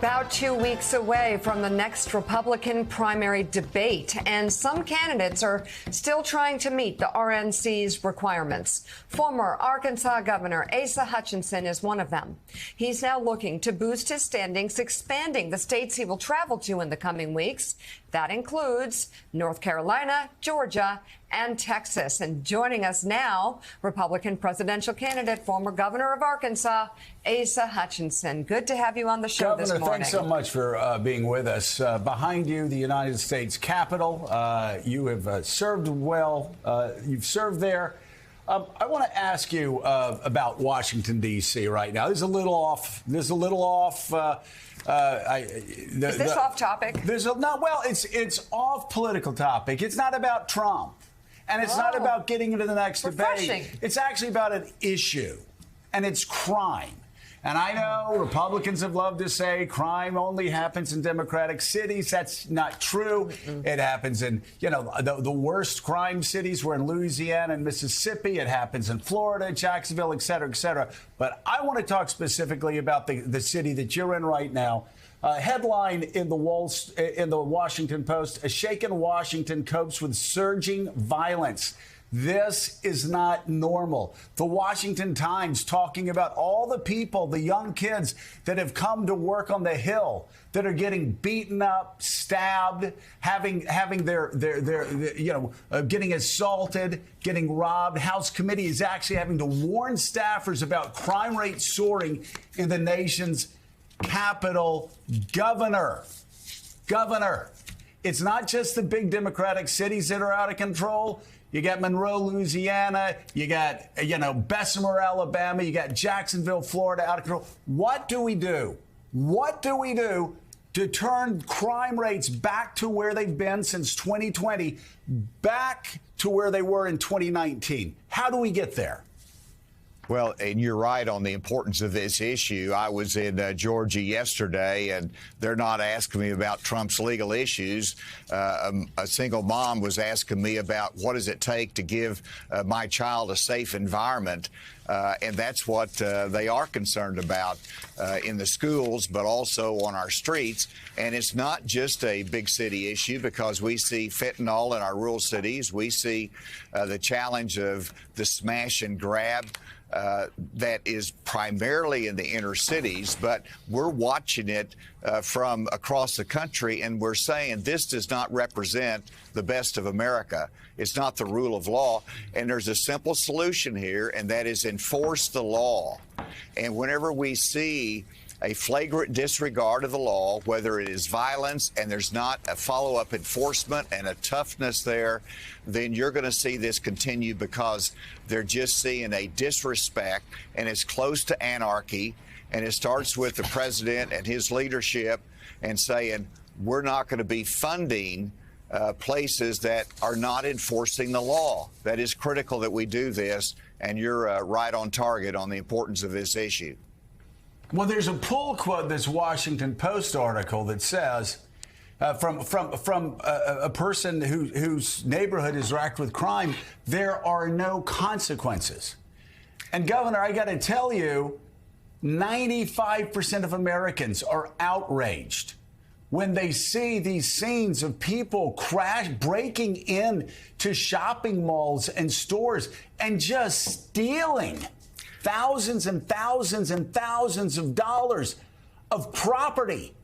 about 2 weeks away from the next Republican primary debate, and some candidates are still trying to meet the RNC's requirements. Former Arkansas Governor Asa Hutchinson is one of them. He's now looking to boost his standings, expanding the states he will travel to in the coming weeks. That includes North Carolina, Georgia, and Texas. And joining us now, Republican presidential candidate, former governor of Arkansas, Asa Hutchinson. Good to have you on the show this morning. Governor, thanks so much for being with us. Behind you, the United States Capitol. You have served well. You've served there. I want to ask you about Washington, D.C. right now. This is a little off. Is this off topic? It's off political topic. It's not about Trump. And it's not about getting into the next debate. It's actually about an issue, and it's crime. And I know Republicans have loved to say crime only happens in Democratic cities. That's not true. It happens in, the worst crime cities were in Louisiana and Mississippi. It happens in Florida, Jacksonville, et cetera, et cetera. But I want to talk specifically about the city that you're in right now. Headline in the Washington Post: a shaken Washington copes with surging violence. This is not normal. The Washington Times talking about all the people, the young kids that have come to work on the Hill, that are getting beaten up, stabbed, having their getting assaulted, getting robbed. House committee is actually having to warn staffers about crime rates soaring in the nation's capital. Governor, it's not just the big Democratic cities that are out of control. You got Monroe, Louisiana. You got, Bessemer, Alabama. You got Jacksonville, Florida, out of control. What do we do? What do we do to turn crime rates back to where they've been since 2020, back to where they were in 2019? How do we get there? Well, and you're right on the importance of this issue. I was in Georgia yesterday, and they're not asking me about Trump's legal issues. A single mom was asking me about what does it take to give my child a safe environment. And that's what they are concerned about in the schools, but also on our streets. And it's not just a big city issue, because we see fentanyl in our rural cities. We see the challenge of the smash and grab that is primarily in the inner cities, but we're watching it from across the country, and we're saying this does not represent the best of America. It's not the rule of law, and there's a simple solution here, and that is enforce the law. And whenever we see a flagrant disregard of the law, whether it is violence and there's not a follow-up enforcement and a toughness there, then you're going to see this continue, because they're just seeing a disrespect, and it's close to anarchy. And it starts with the president and his leadership and saying, we're not going to be funding places that are not enforcing the law. That is critical that we do this, and you're right on target on the importance of this issue. Well, there's a pull quote, this Washington Post article, that says, from a person whose neighborhood is racked with crime, there are no consequences. And, Governor, I got to tell you, 95% of Americans are outraged when they see these scenes of people breaking in to shopping malls and stores and just stealing thousands and thousands and thousands of dollars of property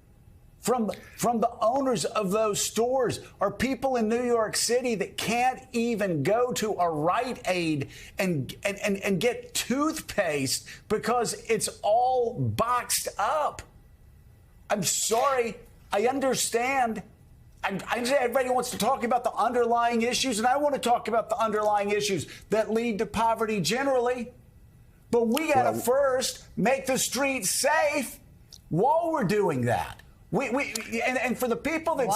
from the owners of those stores. Are people in New York City that can't even go to a Rite Aid and get toothpaste because it's all boxed up. I'm sorry. I understand. I understand everybody wants to talk about the underlying issues, and I want to talk about the underlying issues that lead to poverty generally. But we got to first make the streets safe while we're doing that. And for the people that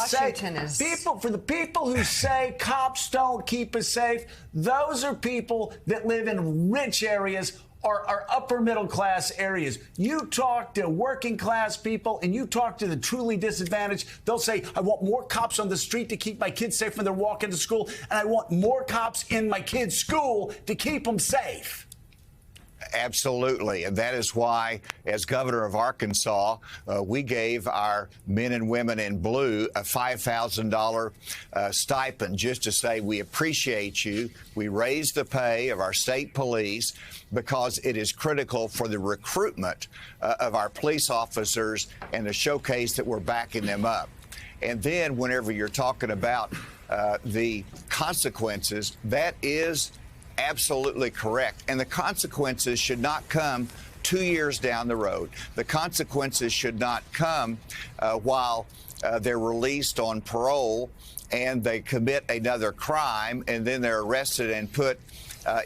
for the people who say cops don't keep us safe, those are people that live in rich areas or upper middle class areas. You talk to working class people and you talk to the truly disadvantaged, they'll say, I want more cops on the street to keep my kids safe when they're walking to school, and I want more cops in my kids' school to keep them safe. Absolutely. And that is why, as governor of Arkansas, we gave our men and women in blue a $5,000 stipend just to say we appreciate you. We raised the pay of our state police because it is critical for the recruitment of our police officers and to showcase that we're backing them up. And then whenever you're talking about the consequences, that is absolutely correct. And the consequences should not come 2 years down the road. The consequences should not come while they're released on parole and they commit another crime and then they're arrested and put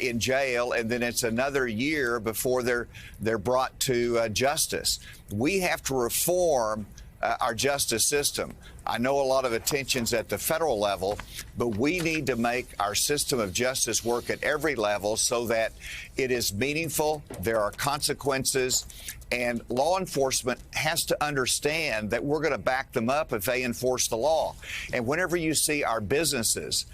in jail, and then it's another year before they're brought to justice. We have to reform our justice system. I know a lot of attention's at the federal level, but we need to make our system of justice work at every level so that it is meaningful, there are consequences, and law enforcement has to understand that we're going to back them up if they enforce the law. And whenever you see our businesses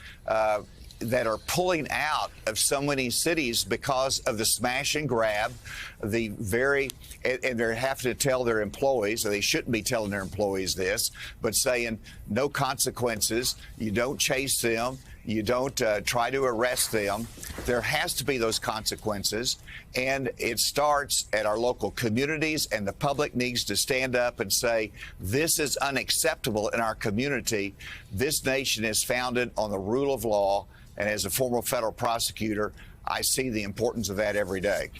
that are pulling out of so many cities because of the smash and grab, and they're having to tell their employees, or they shouldn't be telling their employees this, but saying no consequences, you don't chase them, you don't try to arrest them. There has to be those consequences, and it starts at our local communities, and the public needs to stand up and say, this is unacceptable in our community. This nation is founded on the rule of law, and as a former federal prosecutor, I see the importance of that every day.